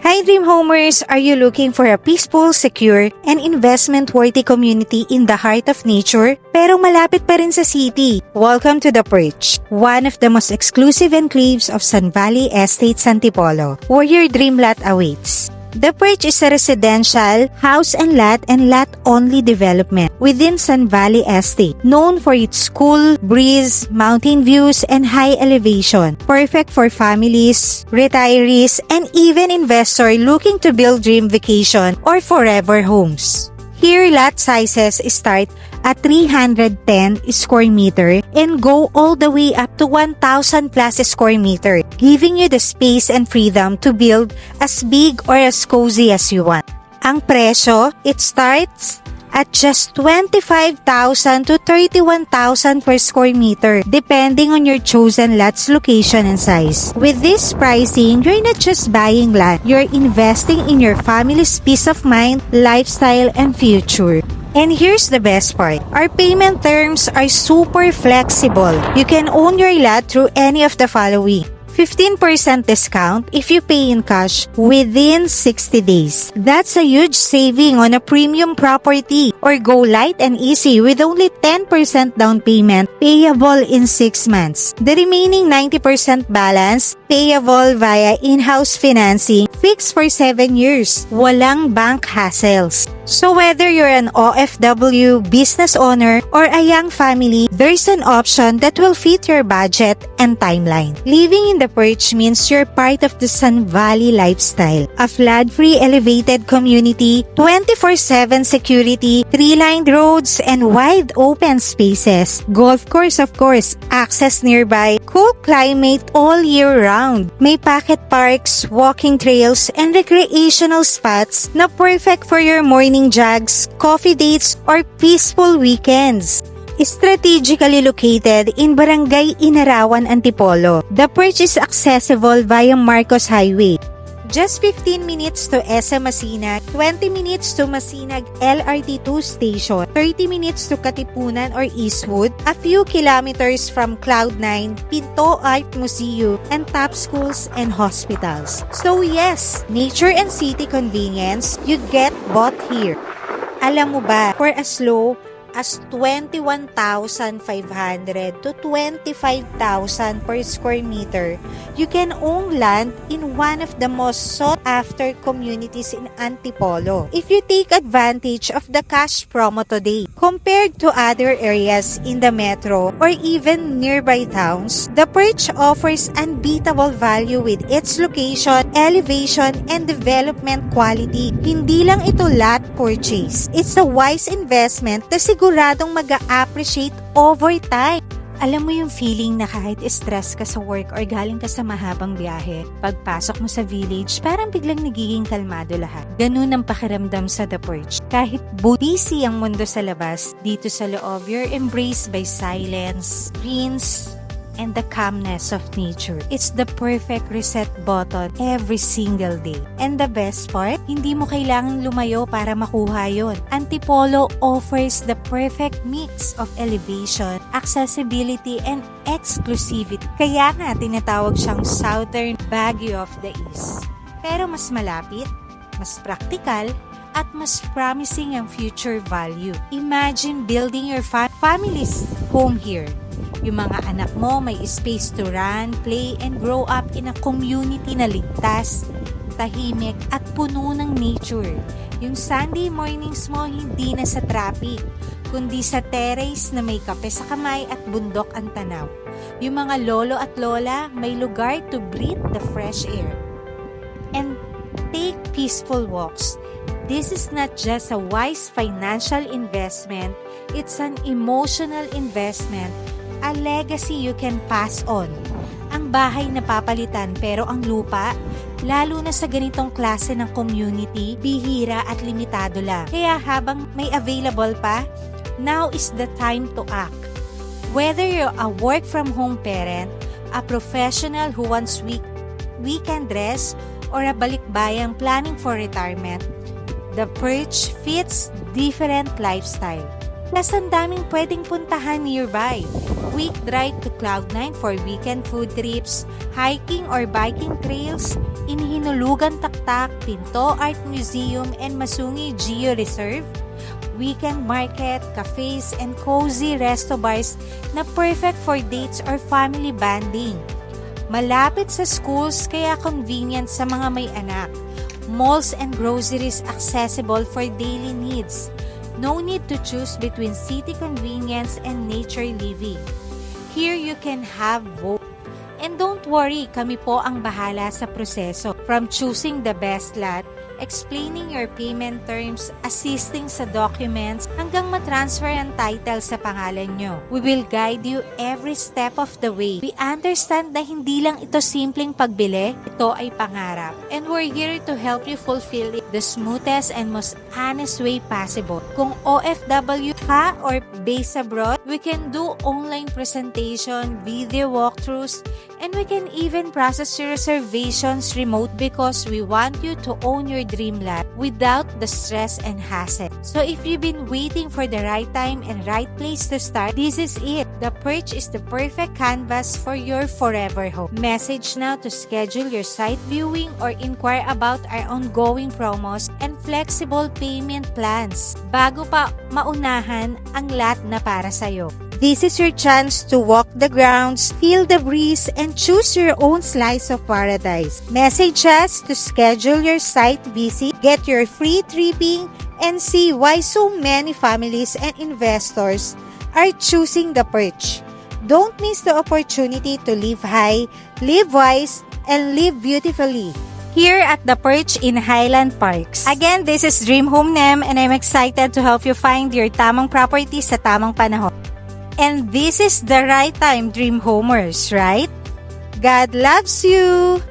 Hi Dream Homers! Are you looking for a peaceful, secure, and investment-worthy community in the heart of nature, pero malapit pa rin sa city? Welcome to The Perch, one of the most exclusive enclaves of Sun Valley Estates, Antipolo, where your dream lot awaits. The Perch is a residential, house and lot-only development within Sun Valley Estate, known for its cool breeze, mountain views, and high elevation. Perfect for families, retirees, and even investors looking to build dream vacation or forever homes. Here, lot sizes start at 310 square meter and go all the way up to 1,000 plus square meter, giving you the space and freedom to build as big or as cozy as you want. Ang presyo, it starts at just 25,000 to 31,000 per square meter, depending on your chosen lot's location and size. With this pricing, you're not just buying land, you're investing in your family's peace of mind, lifestyle, and future. And here's the best part. Our payment terms are super flexible. You can own your lot through any of the following. 15% discount if you pay in cash within 60 days. That's a huge saving on a premium property. Or go light and easy with only 10% down payment payable in 6 months. The remaining 90% balance payable via in-house financing fixed for 7 years. Walang bank hassles. So whether you're an OFW, business owner, or a young family, there's an option that will fit your budget and timeline. Living in the Perch means you're part of the Sun Valley lifestyle. A flood-free elevated community, 24/7 security, tree-lined roads, and wide open spaces. Golf course of course, access nearby, cool climate all year round. May pocket parks, walking trails, and recreational spots na perfect for your morning jogs, coffee dates, or peaceful weekends. Strategically located in Barangay Inarawan, Antipolo, The Perch is accessible via Marcos Highway. Just 15 minutes to SM Masinag, 20 minutes to Masinag LRT2 station, 30 minutes to Katipunan or Eastwood, a few kilometers from Cloud9, Pinto Art Museum, and top schools and hospitals. So yes, nature and city convenience, you get both here. Alam mo ba, for as low as 21,500 to 25,000 per square meter, you can own land in one of the most sought-after communities in Antipolo if you take advantage of the cash promo today. Compared to other areas in the metro or even nearby towns, The Perch offers unbeatable value with its location, elevation, and development quality. Hindi lang ito lot purchase. It's a wise investment na siguradong mag-a-appreciate over time. Alam mo yung feeling na kahit stress ka sa work or galing ka sa mahabang biyahe, pagpasok mo sa village, parang biglang nagiging kalmado lahat. Ganun ang pakiramdam sa The Perch. Kahit busy ang mundo sa labas, dito sa loob, you're embraced by silence, greens, and the calmness of nature. It's the perfect reset button every single day. And the best part, hindi mo kailangang lumayo para makuha yon. Antipolo offers the perfect mix of elevation, accessibility, and exclusivity. Kaya nga tinatawag siyang Southern Baguio of the East. Pero mas malapit, mas practical, at mas promising ang future value. Imagine building your family's home here. Yung mga anak mo may space to run, play, and grow up in a community na ligtas, tahimik, at puno ng nature. Yung Sunday mornings mo hindi na sa traffic, kundi sa terrace na may kape sa kamay at bundok ang tanaw. Yung mga lolo at lola may lugar to breathe the fresh air. And take peaceful walks. This is not just a wise financial investment, it's an emotional investment, a legacy you can pass on. Ang bahay na papalitan pero ang lupa, lalo na sa ganitong klase ng community, bihira at limitado lang. Kaya habang may available pa, now is the time to act. Whether you're a work-from-home parent, a professional who wants weekend rest, or a balikbayang planning for retirement, The Perch fits different lifestyle. Plus ang daming pwedeng puntahan nearby. quick drive to Cloud9 for weekend food trips, hiking or biking trails in Hinulugan Taktak, Pinto Art Museum, and Masungi Geo Reserve, weekend market, cafes, and cozy resto bars na perfect for dates or family bonding. Malapit sa schools kaya convenient sa mga may anak. Malls and groceries accessible for daily needs. No need to choose between city convenience and nature living. Here you can have both. And don't worry, kami po ang bahala sa proseso. From choosing the best lot, explaining your payment terms, assisting sa documents, hanggang matransfer ang title sa pangalan nyo. We will guide you every step of the way. We understand na hindi lang ito simpleng pagbili, ito ay pangarap. And we're here to help you fulfill it the smoothest and most honest way possible. Kung OFW ka or based abroad, we can do online presentation, video walkthroughs, and we can even process your reservations remote because we want you to own your dream lot without the stress and hassle. So if you've been waiting for the right time and right place to start, this is it. The Perch is the perfect canvas for your forever home. Message now to schedule your site viewing or inquire about our ongoing promos and flexible payment plans bago pa maunahan ang lot na para sa'yo. This is your chance to walk the grounds, feel the breeze, and choose your own slice of paradise. Message us to schedule your site visit, get your free tripping, and see why so many families and investors are choosing the Perch. Don't miss the opportunity to live high, live wise, and live beautifully here at the Perch in Highland Parks. Again, this is Dream Home Nem, and I'm excited to help you find your tamang property sa tamang panahon. And this is the right time, Dream Homers, right? God loves you!